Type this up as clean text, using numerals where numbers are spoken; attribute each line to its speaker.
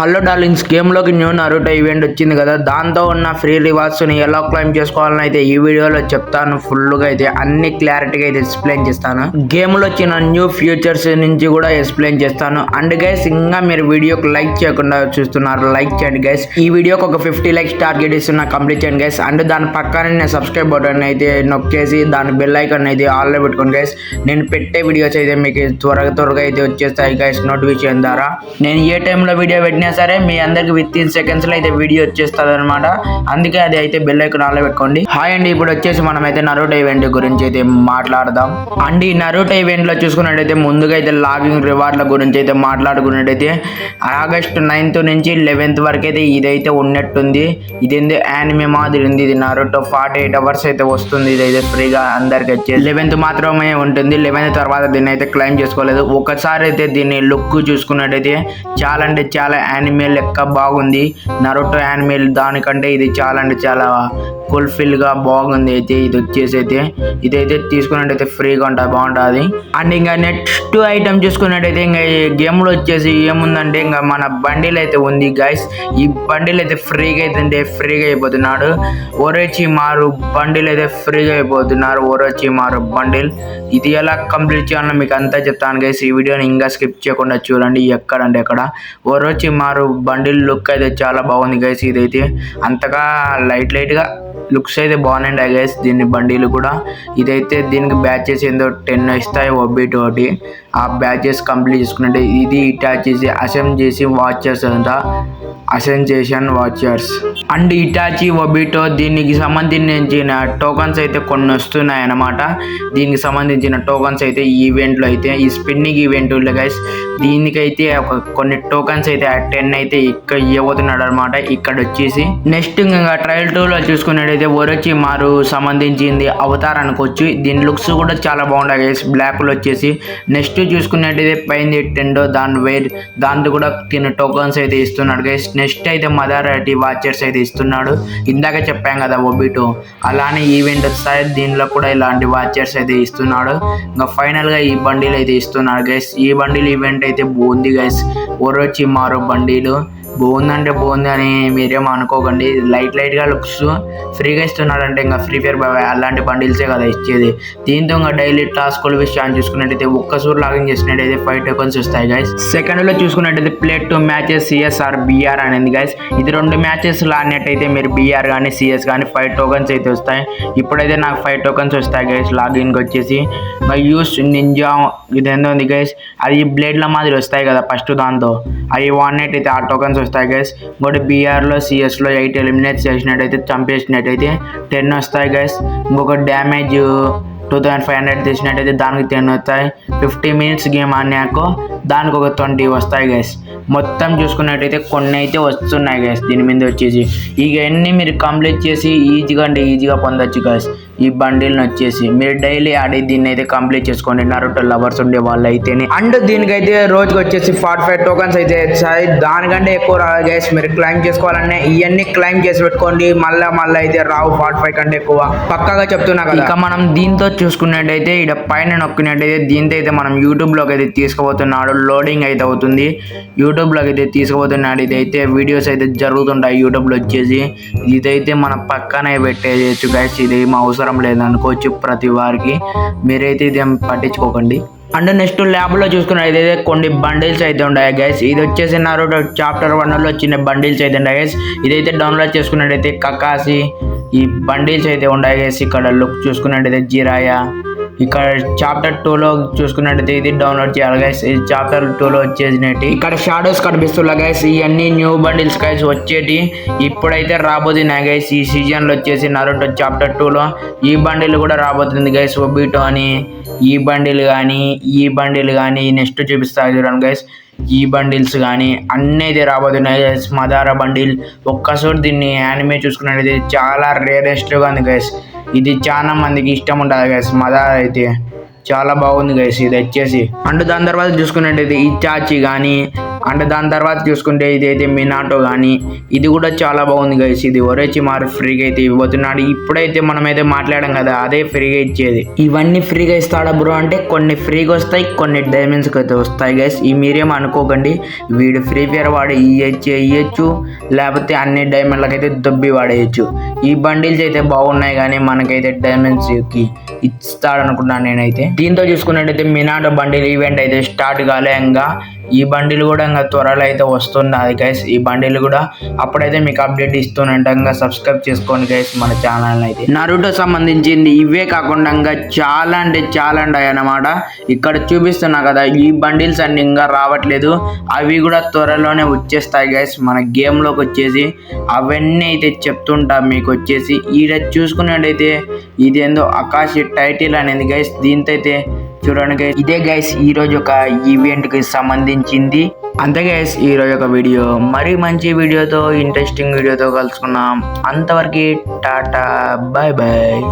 Speaker 1: Hello darlings, గేమ్లోకి new Naruto event వచ్చింది కదా, దాంతో ఉన్న ఫ్రీ రివార్డ్స్ని ఎలా క్లైమ్ చేసుకోవాలని అయితే ఈ వీడియోలో చెప్తాను. ఫుల్గా అయితే అన్ని క్లారిటీగా అయితే ఎక్స్ప్లెయిన్ చేస్తాను. గేమ్లో వచ్చిన న్యూ ఫ్యూచర్స్ నుంచి కూడా ఎక్స్ప్లెయిన్ చేస్తాను. అండ్ గైస్, ఇంకా మీరు వీడియోకి లైక్ చేయకుండా చూస్తున్నారు, లైక్ చేయండి గైస్. ఈ వీడియోకి ఒక 50 లైక్స్ టార్గెట్ ఇస్తున్నా, కంప్లీట్ చేయండి గైస్. అండ్ దాని పక్కనే నేను సబ్స్క్రైబ్ బటన్ అయితే నొక్కేసి దాని బెల్ ఐకాన్ అయితే ఆల్లో పెట్టుకోండి గైస్. నేను పెట్టే వీడియోస్ అయితే మీకు త్వరగా అయితే వచ్చేస్తాయి గైస్ నోటిఫికేషన్ ద్వారా. నేను ఏ టైంలో వీడియో పెట్టినా సరే మీ అందరికి విత్ ఇన్ సెకండ్స్ లో అయితే వీడియో వచ్చేస్తుంది అనమాట. అందుకే అది అయితే బెల్ ఐకాన్ ఆల్లో పెట్టుకోండి. హాయ్ అండి, ఇప్పుడు వచ్చేసి మనం అయితే నరుటో ఈవెంట్ గురించి అయితే మాట్లాడదాం. అండ్ ఈ నరుటో ఈవెంట్ లో చూసుకున్నట్టయితే ముందుగా అయితే లాగింగ్ రివార్డ్ల గురించి అయితే మాట్లాడుకున్నట్టయితే ఆగస్ట్ 9th నుంచి 11th వరకు అయితే ఇదైతే ఉన్నట్టుంది. ఇదేంది యానిమే మాదిరి ఉంది. ఇది నరుటో 48 hours అయితే వస్తుంది. ఇదైతే ఫ్రీగా అందరికి వచ్చే 11th మాత్రమే ఉంటుంది. 11th తర్వాత దీన్ని అయితే క్లైమ్ చేసుకోలేదు. ఒకసారి అయితే దీన్ని లుక్ చూసుకున్నట్టయితే చాలా అంటే చాలా యానిమే లెక్క బాగుంది. నరుటో యానిమే దానికంటే ఇది చాలా అంటే చాలా ఫుల్ఫిల్ గా బాగుంది. అయితే ఇది వచ్చేసి అయితే ఇదైతే తీసుకున్నట్టయితే ఫ్రీగా ఉంటుంది, బాగుంటుంది. అండ్ ఇంకా నెక్స్ట్ ఐటమ్ చూసుకున్నట్టయితే ఇంకా ఈ గేమ్ లో వచ్చేసి ఏముందంటే ఇంకా మన బండిల్ అయితే ఉంది గైస్. ఈ బండిల్ అయితే ఫ్రీగా అయిపోతున్నాడు. ఒరోచిమారు బండిల్ అయితే ఫ్రీగా అయిపోతున్నారు. ఒరోచిమారు బండిల్ ఇది ఎలా కంప్లీట్ చేయాలో మీకు అంతా చెప్తాను గైస్. ఈ వీడియోని ఇంకా స్కిప్ చేయకుండా చూడండి. ఎక్కడంటే ఎక్కడ ఒరోచిమారు బండిల్ లుక్ అయితే చాలా బాగుంది గైస్. ఇదైతే అంతగా లైట్ గా లుక్స్ అయితే బాగున్నాయి గైస్. దీని బండిలు కూడా ఇదైతే దీనికి బ్యాచెస్ ఏందో 10 ఇస్తాయి ఒబ్బిటి ఒకటి. ఆ బ్యాచెస్ కంప్లీట్ చేసుకున్నట్టే ఇది ఇటాచీ అసెంబ్ల్ చేసి వాచర్స్ అంతా అసెన్సేషన్ వాచర్స్ అండ్ ఇటాచీ ఒబిటో దీనికి సంబంధించిన టోకన్స్ అయితే కొన్ని వస్తున్నాయి అన్నమాట. దీనికి సంబంధించిన టోకన్స్ అయితే ఈ ఈవెంట్లో అయితే ఈ స్పిన్నింగ్ ఈవెంట్ గైస్ దీనికైతే కొన్ని టోకన్స్ అయితే 10 అయితే ఇక్కడ ఇవ్వబోతున్నాడు అనమాట. ఇక్కడ వచ్చేసి నెక్స్ట్ ఇంకా ట్రయల్ 2లో చూసుకున్నట్టయితే ఒరోచిమారు సంబంధించింది అవతార్ అనుకోవచ్చు. దీని లుక్స్ కూడా చాలా బాగుంటాయి గైస్. బ్లాక్ లో వచ్చేసి నెక్స్ట్ చూసుకున్నట్టయితే పైన టెండో దాంతో కూడా తిన్న టోకన్స్ అయితే ఇస్తున్నాడు గైస్. నెక్స్ట్ అయితే మదారాటి వాచర్స్ అయితే ఇస్తున్నాడు. ఇందాక చెప్పాం కదా ఒబిటో, అలానే ఈవెంట్ వస్తాయి. దీనిలో కూడా ఇలాంటి వాచర్స్ అయితే ఇస్తున్నాడు. ఇంకా ఫైనల్ గా ఈ బండిల్ అయితే ఇస్తున్నాడు గైస్. ఈ బండిల్ ఈవెంట్ అయితే బాగుంది గైస్. ఒరోచిమారు బండిలు బాగుందంటే బాగుంది అని మీరేమో అనుకోకండి. లైట్ గా లుక్స్ ఫ్రీగా ఇస్తున్నాడంటే ఇంకా ఫ్రీ ఫైర్ అలాంటి బండిల్సే కదా ఇచ్చేది. దీంతో ఇంకా డైలీ టాస్కుల విషయాన్ని చూసుకున్నట్టయితే ఒక్కసారి లాగిన్ చేసినట్టయితే 5 టోకన్స్ వస్తాయి గైస్. సెకండ్ లో చూసుకున్నట్టయితే ప్లే 2 మ్యాచెస్ సిఎస్ఆర్ బిఆర్ అనేది గైస్. ఇది 2 మ్యాచెస్ లాడినట్టయితే మీరు బిఆర్ కానీ సిఎస్ కానీ 5 టోకన్స్ అయితే వస్తాయి. ఇప్పుడైతే నాకు 5 టోకన్స్ వస్తాయి గైస్ లాగిన్కి వచ్చేసి. యూస్ నింజా ఇదేందో ఉంది గైస్. అది బ్లేడ్ల మాదిరి వస్తాయి కదా ఫస్ట్, దాంతో అవి వాడినట్టయితే ఆ టోకన్స్ వస్తాయి గైస్. ఇంకోటి బీఆర్లో సిఎస్లో 8 ఎలిమినేట్ చేసినట్టయితే చంపేసినట్టయితే 10 వస్తాయి గైస్. ఇంకొక డ్యామేజ్ 2500 తీసినట్టయితే దానికి 10 వస్తాయి. 50 minutes గేమ్ ఆడినాకో దానికి ఒక 20 వస్తాయి గైస్. మొత్తం చూసుకున్నట్టయితే కొన్ని అయితే వస్తున్నాయి గైస్ దీని మీద వచ్చేసి. ఇక అన్నీ మీరు కంప్లీట్ చేసి ఈజీగా పొందొచ్చు గైస్. ఈ బండిల్ని వచ్చేసి మీరు డైలీ ఆడి దీన్ని అయితే కంప్లీట్ చేసుకోండి నరుటో లవర్స్ ఉండే వాళ్ళు అయితేనే. అండ్ దీనికైతే రోజుకి వచ్చేసి 45 టోకన్స్ అయితే వచ్చాయి. దానికంటే ఎక్కువ రాదు గైస్. మీరు క్లైమ్ చేసుకోవాలనే ఇవన్నీ క్లైమ్ చేసి పెట్టుకోండి. మళ్ళీ అయితే రావు 45 కంటే ఎక్కువ పక్కాగా చెప్తున్నా కదా. ఇక మనం దీంతో చూసుకున్నట్టయితే ఇక్కడ పైన నొక్కినట్టయితే దీంతో అయితే మనం యూట్యూబ్లోకి అయితే తీసుకుపోతున్నాడు. లోడింగ్ అయితే అవుతుంది. యూట్యూబ్లోకి అయితే తీసుకుపోతున్నాడు. ఇదైతే వీడియోస్ అయితే జరుగుతుంటాయి యూట్యూబ్లో వచ్చేసి. ఇదైతే మన పక్కనే పెట్టేయచ్చు గైస్. ఇది మా అవసరం లేదనుకోవచ్చు ప్రతి వారికి. మీరైతే ఇదేం పట్టించుకోకండి. అండ్ నెక్స్ట్ ల్యాబ్లో చూసుకున్నట్టయితే కొన్ని బండిల్స్ అయితే ఉన్నాయి గైస్. ఇది వచ్చేసి నరుటో చాప్టర్ 1లో వచ్చిన బండిల్స్ అయితే ఉన్నాయి గైస్. ఇదైతే డౌన్లోడ్ చేసుకున్నట్టయితే కకాసి ఈ బండిల్స్ అయితే ఉన్నాయి గైస్. ఇక్కడ లుక్ చూసుకున్నట్టయితే జిరాయా. ఇక్కడ చాప్టర్ 2లో చూసుకున్నట్టయితే ఇది డౌన్లోడ్ చేయాలి గైస్. ఇది చాప్టర్ 2లో వచ్చేసినట్టు ఇక్కడ షాడోస్ కనిపిస్తున్నాయి గైస్. ఇవన్నీ న్యూ బండిల్స్ గైస్ వచ్చేటి ఇప్పుడైతే రాబోతున్నాయి గైస్. ఈ సీజన్లో వచ్చేసి నరుటో చాప్టర్ 2లో ఈ బండిల్ కూడా రాబోతుంది గైస్. ఒబిటో అని ఈ బండిల్ కానీ నెక్స్ట్ చూపిస్తారు చూడండి గైస్. ఈ బండిల్స్ కానీ అన్నీ అయితే రాబోతున్నాయి గైస్. మదారా బండిల్ ఒక్కసారి దీన్ని యానిమే చూసుకున్నట్టయితే చాలా రేరెస్ట్గా ఉంది గైస్. ఇది చాలా మందికి ఇష్టం ఉంటుంది గైస్. మదారా అయితే చాలా బాగుంది గైస్ ఇది వచ్చేసి. అండ్ దాని తర్వాత చూసుకున్నట్టయితే ఇటాచి కానీ అంటే దాని తర్వాత చూసుకుంటే ఇదైతే మినాటో కానీ ఇది కూడా చాలా బాగుంది గైస్. ఇది ఒరేచిమారు ఫ్రీగా అయితే ఇవ్వబోతున్నాడు. ఇప్పుడైతే మనమైతే మాట్లాడాం కదా అదే ఫ్రీగా ఇచ్చేది. ఇవన్నీ ఫ్రీగా ఇస్తాడా బ్రో అంటే కొన్ని ఫ్రీగా వస్తాయి, కొన్ని డైమండ్స్కి అయితే వస్తాయి గైస్. ఈ మీరేం అనుకోకండి, వీడు ఫ్రీ ఫైర్ వాడు ఇయ్యచ్చు లేకపోతే అన్ని డైమండ్లకు అయితే దొబ్బి వాడేయచ్చు. ఈ బండిల్స్ అయితే బాగున్నాయి కానీ మనకైతే డైమండ్స్ కి ఇస్తాడనుకున్నాను నేనైతే. దీంతో చూసుకున్నట్టయితే మినాటో బండిల్ ఈవెంట్ అయితే స్టార్ట్ కాలే. ఇంకా ఈ బండిల్ కూడా ఇంకా త్వరలో అయితే వస్తున్నది గైస్. ఈ బండిల్ కూడా అప్పుడైతే మీకు అప్డేట్ ఇస్తున్నట్టు ఇంకా సబ్స్క్రైబ్ చేసుకోండి గైస్ మన ఛానల్ అయితే. నరుటో సంబంధించింది ఇవే కాకుండా ఇంకా చాలా అంటే చాలా ఉంటాయి అన్నమాట. ఇక్కడ చూపిస్తున్నా కదా ఈ బండిల్స్ అన్ని ఇంకా రావట్లేదు, అవి కూడా త్వరలోనే వచ్చేస్తాయి గైస్ మన గేమ్ లోకి వచ్చేసి. అవన్నీ అయితే చెప్తుంటా మీకు వచ్చేసి. ఈడ చూసుకున్నట్టయితే ఇదేందో ఆకాశ్ టైటిల్ అనేది గైస్. దీంతో అయితే చూడండి గైస్, ఇదే గైస్ ఈ రోజు ఒక ఈవెంట్ కి సంబంధించింది. అంతే గైస్ ఈ రోజు ఒక వీడియో. మరీ మంచి వీడియోతో ఇంట్రెస్టింగ్ వీడియోతో కలుసుకున్నాం. అంతవరకు టాటా బాయ్ బాయ్.